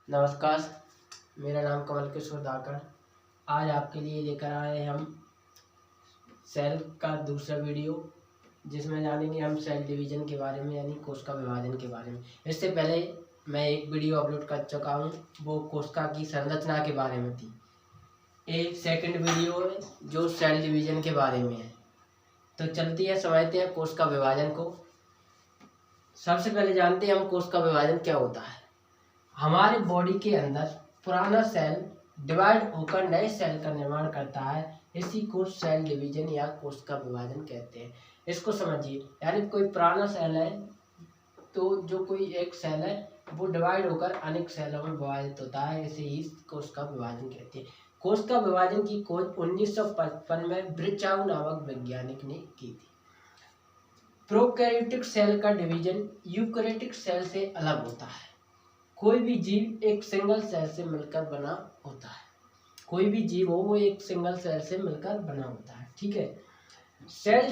नमस्कार, मेरा नाम कमल किशोर धाकड़। आज आपके लिए लेकर आए हैं हम सेल का दूसरा वीडियो, जिसमें जानेंगे हम सेल डिवीजन के बारे में, यानी कोशिका विभाजन के बारे में। इससे पहले मैं एक वीडियो अपलोड कर चुका हूँ, वो कोशिका की संरचना के बारे में थी। एक सेकंड वीडियो है जो सेल डिवीजन के बारे में है। तो चलती है, समझते हैं कोशिका विभाजन को। सबसे पहले जानते हैं हम कोशिका विभाजन क्या होता है। हमारे बॉडी के अंदर पुराना सेल डिवाइड होकर नए सेल का निर्माण करता है, इसी को सेल डिवीजन या कोशिका विभाजन कहते हैं। इसको समझिए, यानी कोई पुराना सेल है तो जो कोई एक सेल है वो डिवाइड होकर अनेक सेलों में विभाजित होता है, इसे ही कोशिका विभाजन कहते हैं। कोशिका विभाजन की खोज 1955 में ब्रिचाउ नामक वैज्ञानिक ने की थी। प्रोकैरियोटिक सेल का डिवीजन यूकैरियोटिक सेल से अलग होता है। कोई भी जीव एक सिंगल सेल से मिलकर बना होता है। कोई भी जीव हो वो एक सिंगल सेल से मिलकर बना होता है। ठीक है। सेल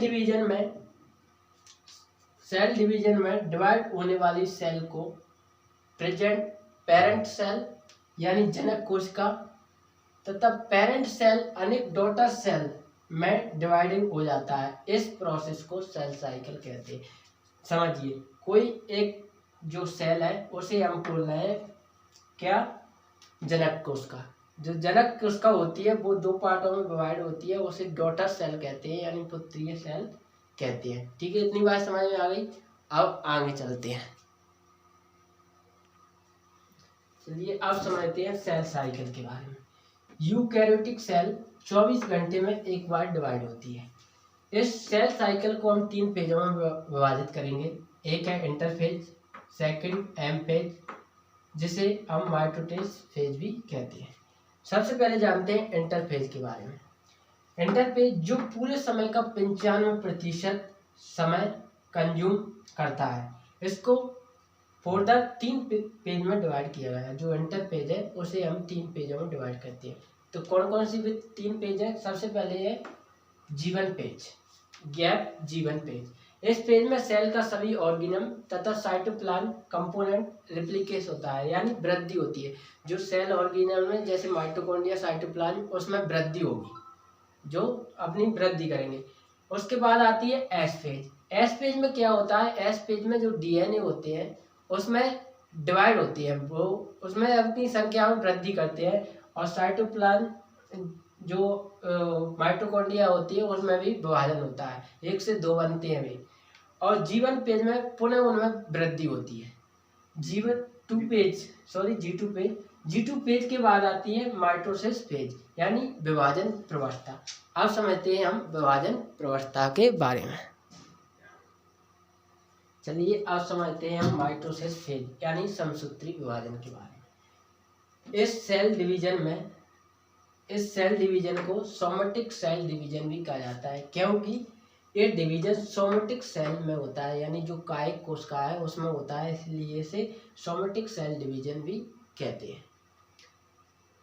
डिवीजन में डिवाइड होने वाली सेल को पेरेंट सेल यानी जनक कोशिका तथा पेरेंट सेल अनेक डॉटर सेल में डिवाइडिंग हो जाता है। इस प्रोसेस को सेल साइकिल कहते हैं। समझिए, कोई एक जो सेल है उसे हम बोल रहे हैं क्या, जनक कोशिका। जो जनक कोशिका होती है वो दो पार्टों में डिवाइड होती है, उसे डॉटर सेल कहते हैं, यानी पुत्रीय सेल कहते हैं। ठीक है, इतनी बात समझ में आ गई। अब आगे चलते हैं। चलिए अब समझते हैं सेल साइकिल के बारे में। यूकैरियोटिक सेल 24 घंटे में एक बार डिवाइड होती है। इस सेल साइकिल को हम 3 फेजों में विभाजित करेंगे। एक है इंटरफेज, सेकंड एम फेज, जिसे हम माइटोसिस फेज भी कहते हैं। सबसे पहले जानते हैं इंटरफेज के बारे में। इंटरफेज जो पूरे समय का 95% समय कंज्यूम करता है, इसको फर्दर 3 पेज में डिवाइड किया गया है। जो इंटरफेज है उसे हम 3 पेजों में डिवाइड करते हैं। तो कौन कौन सी 3 पेज है? सबसे पहले है जीवन पेज, गैप जीवन पेज। इस पेज में सेल का सभी ऑर्गेनम तथा साइटोप्लाज्म कंपोनेंट रिप्लिकेट होता है, यानी वृद्धि होती है। जो सेल ऑर्गेनम में जैसे माइटोकॉन्ड्रिया, साइटोप्लाज्म, उसमें वृद्धि होगी, जो अपनी वृद्धि करेंगे। उसके बाद आती है एस फेज। एस फेज में क्या होता है? एस फेज में जो डीएनए होते हैं उसमें डिवाइड होती है, वो उसमें अपनी संख्या में वृद्धि करते हैं। और साइटोप्लाज्म जो माइटोकॉन्ड्रिया होती है उसमें भी विभाजन होता है, 1 से 2 बनते हैं वे। और जीवन पेज में पुनः उनमें वृद्धि होती है। जी2 पेज के बाद आती है माइटोसिस फेज, यानी विभाजन प्रवस्था। अब समझते हैं हम विभाजन प्रवस्था के बारे में। चलिए अब समझते हैं हम माइटोसिस फेज यानी समसूत्री विभाजन के बारे में। इस सेल डिवीजन को सोमेटिक सेल डिवीजन भी कहा जाता है, क्योंकि ये डिवीजन सोमेटिक सेल में होता है, यानी जो कायिक कोशिका है उसमें होता है, इसलिए इसे सोमेटिक सेल डिवीजन भी कहते हैं।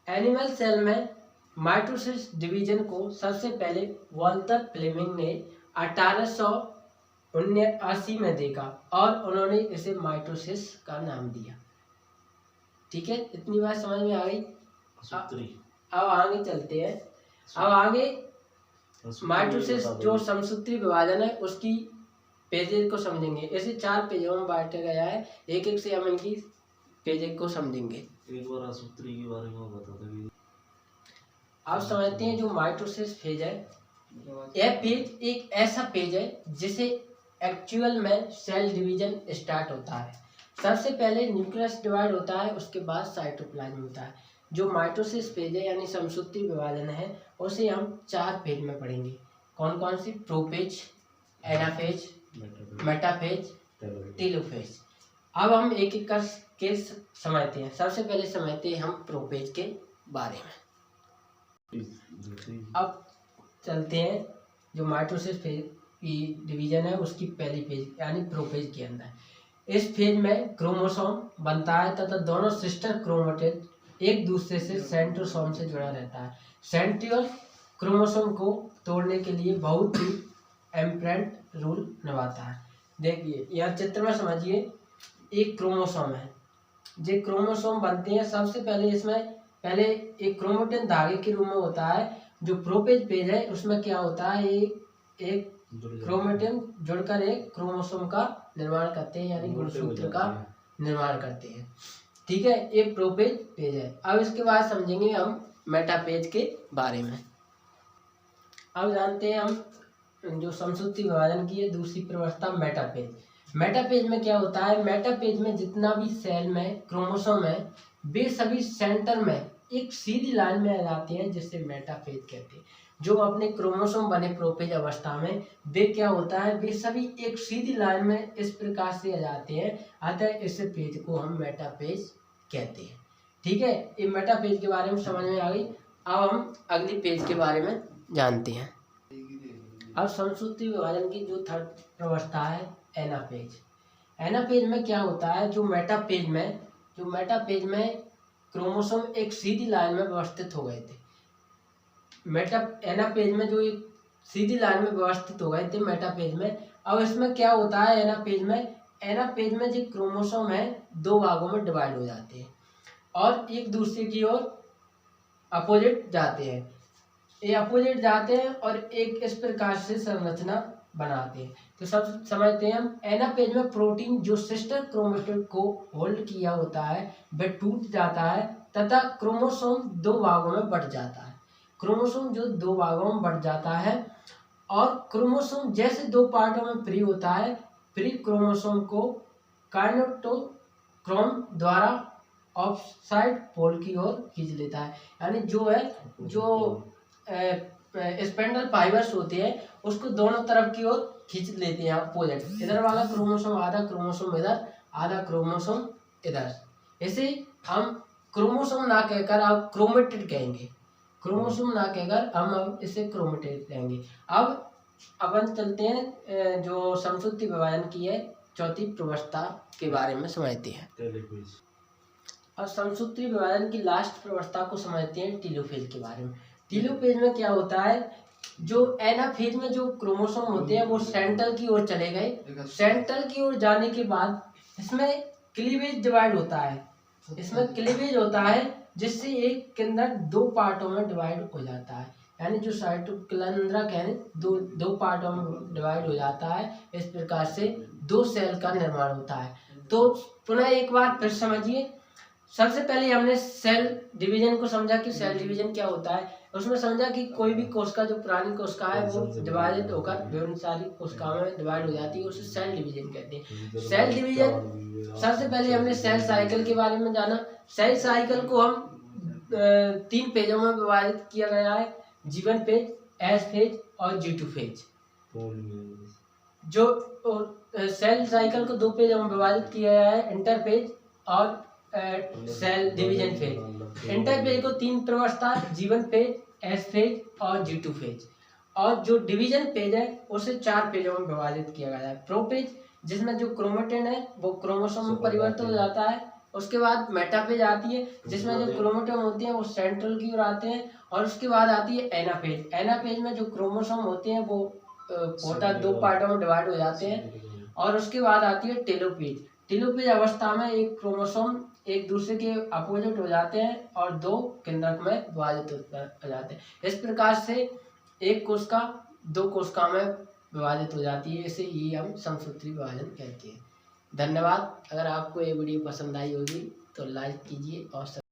एनिमल सेल में माइटोसिस डिवीजन को सबसे पहले वॉल्टर फ्लेमिंग ने 1880 में देखा और उन्होंने इसे माइटोसिस का नाम दिया। ठीक है, इतनी बात समझ में आ गई। अब आगे चलते हैं। अब आगे माइटोसिस जो समसूत्री विभाजन है उसकी पेजेज को समझेंगे। इसे 4 पेजों में बांटा गया है, एक एक से हम इनकी पेजेज को समझेंगे। एक बार सूत्री के बारे में बता दो। अब समझते हैं जो माइटोसिस फेज है। यह पेज एक ऐसा पेज है जिसे एक्चुअल में सेल डिवीजन स्टार्ट होता है। सबसे पहले न्यूक्लियस डिवाइड होता है, उसके बाद साइटोप्लाज्म होता है। जो माइटोसिस फेज है यानी समसूत्री विभाजन है उसे हम 4 फेज में पढ़ेंगे। कौन कौन सी? Prophase, anaphase, metaphase, telophase. अब हम एक एक करके समझते हैं। सबसे पहले समझते हैं हम प्रोफेज के बारे में। अब चलते हैं जो माइटोसिस फेज की डिवीजन है उसकी पहली फेज यानी प्रोफेज के अंदर। इस फेज में क्रोमोसोम बनता है तथा दोनों सिस्टर क्रोमेटिड एक दूसरे से सेंट्रोसोम से जुड़ा रहता है। सेंट्रियोल क्रोमोसोम को तोड़ने के लिए बहुत ही इम्पोर्टेंट रोल निभाता है। देखिए यहाँ चित्र में समझिए, एक क्रोमोसोम है, जो क्रोमोसोम बनते हैं, सबसे पहले इसमें पहले एक क्रोमेटिन धागे के रूप में होता है। जो प्रोपेज पेज है उसमें क्या होता है, एक क्रोमेटिन जुड़कर एक क्रोमोसोम का निर्माण करते हैं, यानी गुणसूत्र का निर्माण करते हैं। ठीक है, ये प्रोपेज पेज है। अब इसके बाद समझेंगे हम मेटापेज के बारे में। अब जानते हैं हम जो समसूत्री विभाजन की है दूसरी प्रवस्था मेटापेज। मेटापेज में क्या होता है, मेटापेज में जितना भी सेल में क्रोमोसोम है वे सभी सेंटर में एक सीधी लाइन में आ जाते हैं, जिससे मेटापेज कहते हैं। जो अपने क्रोमोसोम बने प्रोपेज अवस्था में वे क्या होता है, वे सभी एक सीधी लाइन में इस प्रकार से आ जाते हैं, अतः इस पेज को हम मेटापेज कहते हैं। ठीक है, ये मेटापेज के बारे में समझ में आ गई। अब हम अगली पेज के बारे में जानते हैं। अब समसूत्री विभाजन की जो थर्ड प्रवस्था है एनापेज। एनापेज में क्या होता है, जो मेटापेज में क्रोमोसोम एक सीधी लाइन में व्यवस्थित हो गए थे। एनापेज में जो एक सीधी लाइन में व्यवस्थित हो गए थे मेटापेज में। अब इसमें क्या होता है, एनापेज में जो क्रोमोसोम है दो भागों में डिवाइड हो जाते हैं और एक दूसरे की ओर अपोजिट जाते हैं। ये अपोजिट जाते हैं और एक इस प्रकार से संरचना बनाते हैं। तो सब समझते हैं हम। एनापेज में प्रोटीन जो सिस्टर क्रोमेटिड को होल्ड किया होता है वह टूट जाता है तथा क्रोमोसोम दो भागों में बट जाता है। क्रोमोसोम जो दो भागों में बट जाता है और क्रोमोसोम जैसे दो पार्टों में फ्री होता है, फ्री क्रोमोसोम को काइनेटोक्रोम द्वारा ऑफसाइड पोल की ओर खींच लेता है। यानी जो स्पेंडल फाइबर्स होते हैं उसको दोनों तरफ की ओर खींच लेते हैं अपोजिट। इधर वाला क्रोमोसोम आधा क्रोमोसोम इधर, आधा क्रोमोसोम इधर। इसे हम क्रोमोसोम ना कहकर अब क्रोमेटिड कहेंगे। क्रोमोसोम ना कहकर हम अब इसे क्रोमेटिड कहेंगे। अब अपन चलते हैं जो समसूत्री विभाजन की है चौथी प्रवस्था के बारे में समझते हैं। और समसूत्री विभाजन की लास्ट प्रवस्था को समझते हैं टेलोफेज के बारे में। टेलोफेज में क्या होता है, जो एनाफेज में जो क्रोमोसोम होते हैं वो सेंट्रल की ओर चले गए। सेंट्रल की ओर जाने के बाद इसमें क्लीवेज डिवाइड होता है। इसमें क्लीवेज होता है जिससे एक केंद्रक दो पार्टों में डिवाइड हो जाता है। यानी जो साइटोकेंद्रक है दो पार्टों में डिवाइड हो जाता है। इस प्रकार से दो सेल का निर्माण होता है। तो पुनः एक बार फिर समझिए। सबसे पहले हमने सेल डिवीजन को समझा कि सेल डिवीजन क्या होता है। उसमें समझा कि कोई भी कोशिका जो पुरानी कोशिका है वो डिवाइडेड होकर विभिन्न सारी कोशिकाओं में डिवाइड हो जाती है, उसे सेल डिवीजन कहते हैं। सेल डिवीजन सबसे पहले हमने सेल साइकिल के बारे में जाना। सेल साइकिल को हम 3 पेजों में विभाजित किया गया है, G1 फेज, S फेज और G2 फेज। जो सेल साइकिल को 2 पेजों में विभाजित किया गया है, इंटरफेज और सेल डिवीजन फेज। इंटरफेज को 3 प्रवस्था, G1 फेज, S फेज और G2 फेज। और जो डिवीजन पेज है उसे 4 पेजों में विभाजित किया गया है। प्रोपेज जिसमें जो क्रोमेटिन है वो क्रोमोसोम में परिवर्तित हो जाता है। उसके बाद मेटापेज आती है जिसमें जो क्रोमेटिन होते हैं वो सेंट्रल की ओर आते हैं। और उसके बाद आती है एनापेज। एनापेज में जो क्रोमोसोम होते हैं वो दो पार्टों में डिवाइड हो जाते हैं। और उसके बाद आती है टेलोपेज। टेलोपेज अवस्था में एक क्रोमोसोम एक दूसरे के अपोजिट हो जाते हैं और दो केंद्रक में विभाजित हो जाते हैं। इस प्रकार से एक कोशिका दो कोशिका में विभाजित हो जाती है। इसे ही हम समसूत्री विभाजन कहते हैं। धन्यवाद। अगर आपको ये वीडियो पसंद आई होगी तो लाइक कीजिए और